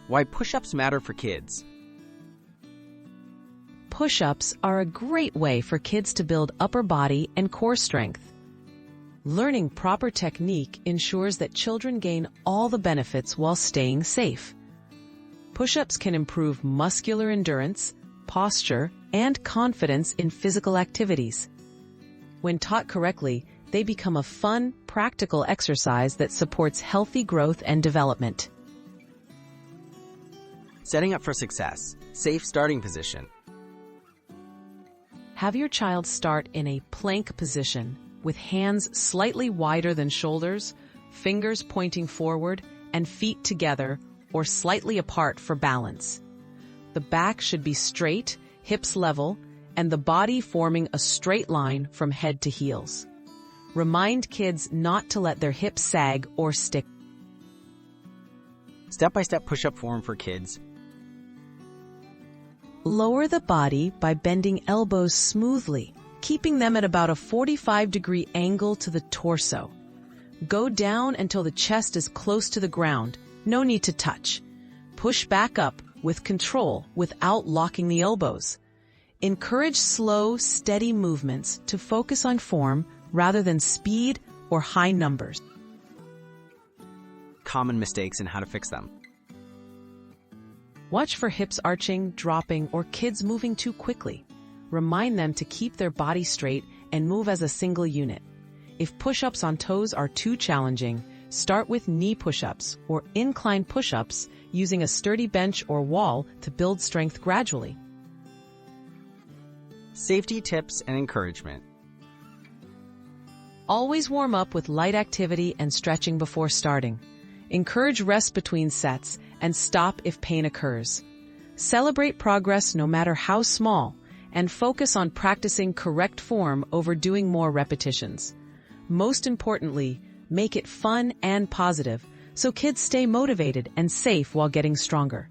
Why push-ups matter for kids. Push-ups are a great way for kids to build upper body and core strength. Learning proper technique ensures that children gain all the benefits while staying safe. Push-ups can improve muscular endurance, posture, and confidence in physical activities. When taught correctly, they become a fun, practical exercise that supports healthy growth and development. Setting up for success. Safe starting position. Have your child start in a plank position with hands slightly wider than shoulders, fingers pointing forward, and feet together or slightly apart for balance. The back should be straight, hips level, and the body forming a straight line from head to heels. Remind kids not to let their hips sag or stick. Step-by-step push-up form for kids. Lower the body by bending elbows smoothly, keeping them at about a 45-degree angle to the torso. Go down until the chest is close to the ground. No need to touch. Push back up with control without locking the elbows. Encourage slow, steady movements to focus on form rather than speed or high numbers. Common mistakes and how to fix them. Watch for hips arching, dropping, or kids moving too quickly. Remind them to keep their body straight and move as a single unit. If push-ups on toes are too challenging, start with knee push-ups or incline push-ups using a sturdy bench or wall to build strength gradually. Safety tips and encouragement. Always warm up with light activity and stretching before starting. Encourage rest between sets and stop if pain occurs. Celebrate progress no matter how small and focus on practicing correct form over doing more repetitions. Most importantly, make it fun and positive so kids stay motivated and safe while getting stronger.